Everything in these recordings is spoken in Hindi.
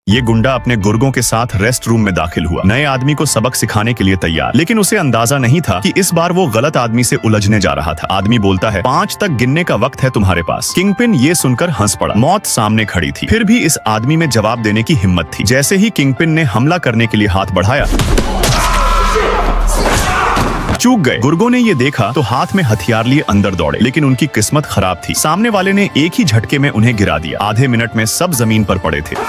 ये गुंडा अपने गुर्गों के साथ रेस्ट रूम में दाखिल हुआ, नए आदमी को सबक सिखाने के लिए तैयार। लेकिन उसे अंदाजा नहीं था कि इस बार वो गलत आदमी से उलझने जा रहा था। आदमी बोलता है, 5 तक गिनने का वक्त है तुम्हारे पास। किंगपिन ये सुनकर हंस पड़ा। मौत सामने खड़ी थी, फिर भी इस आदमी में जवाब देने की हिम्मत थी। जैसे ही किंगपिन ने हमला करने के लिए हाथ बढ़ाया, चूक गए। गुर्गों ने ये देखा तो हाथ में हथियार लिए अंदर दौड़े, लेकिन उनकी किस्मत खराब थी। सामने वाले ने एक ही झटके में उन्हें गिरा दिया। आधे मिनट में सब जमीन पर पड़े थे।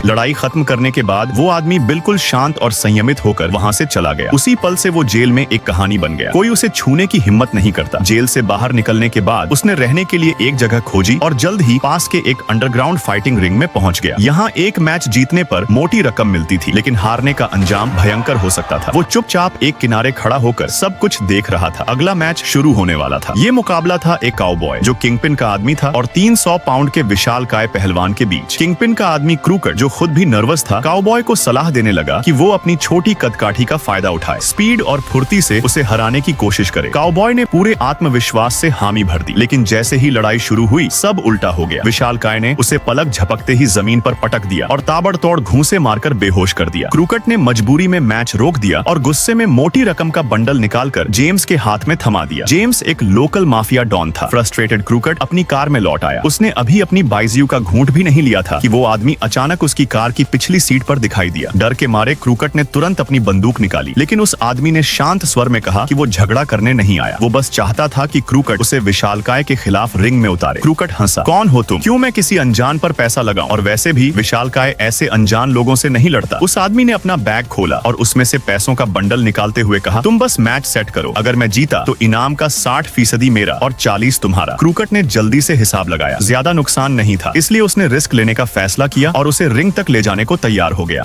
लड़ाई खत्म करने के बाद वो आदमी बिल्कुल शांत और संयमित होकर वहाँ से चला गया। उसी पल से वो जेल में एक कहानी बन गया। कोई उसे छूने की हिम्मत नहीं करता। जेल से बाहर निकलने के बाद उसने रहने के लिए एक जगह खोजी और जल्द ही पास के एक अंडरग्राउंड फाइटिंग रिंग में पहुंच गया। यहाँ एक मैच जीतने पर मोटी रकम मिलती थी, लेकिन हारने का अंजाम भयंकर हो सकता था। वो चुपचाप एक किनारे खड़ा होकर सब कुछ देख रहा था। अगला मैच शुरू होने वाला था। ये मुकाबला था एक काउबॉय जो किंगपिन का आदमी था और 300 पाउंड के विशालकाय पहलवान के बीच। किंगपिन का आदमी क्रूकर, जो खुद भी नर्वस था, काउबॉय को सलाह देने लगा कि वो अपनी छोटी कदकाठी का फायदा उठाए, स्पीड और फुर्ती से उसे हराने की कोशिश करे। काउबॉय ने पूरे आत्मविश्वास से हामी भर दी, लेकिन जैसे ही लड़ाई शुरू हुई सब उल्टा हो गया। विशालकाय ने उसे पलक झपकते ही जमीन पर पटक दिया और ताबड़तोड़ घूंसे मारकर बेहोश कर दिया। क्रूकट ने मजबूरी में मैच रोक दिया और गुस्से में मोटी रकम का बंडल निकालकर जेम्स के हाथ में थमा दिया। जेम्स एक लोकल माफिया डॉन था। फ्रस्ट्रेटेड क्रूकट अपनी कार में लौट आया। उसने अभी अपनी बाइजियू का घूंट भी नहीं लिया था कि वो आदमी अचानक उसकी कार की पिछली सीट पर दिखाई दिया। डर के मारे क्रूकट ने तुरंत अपनी बंदूक निकाली, लेकिन उस आदमी ने शांत स्वर में कहा कि वो झगड़ा करने नहीं आया। वो बस चाहता था कि क्रूकट उसे विशालकाय के खिलाफ रिंग में उतारे। क्रूकट हंसा, कौन हो तुम? क्यों मैं किसी अनजान पर पैसा लगाऊं? और वैसे भी विशालकाय ऐसे अनजान लोगों से नहीं लड़ता। उस आदमी ने अपना बैग खोला और उसमें से पैसों का बंडल निकालते हुए कहा, तुम बस मैच सेट करो। अगर मैं जीता तो इनाम का 60% मेरा और 40 तुम्हारा। क्रूकट ने जल्दी से हिसाब लगाया। ज्यादा नुकसान नहीं था, इसलिए उसने रिस्क लेने का फैसला किया और उसे रिंग तक ले जाने को तैयार हो गया।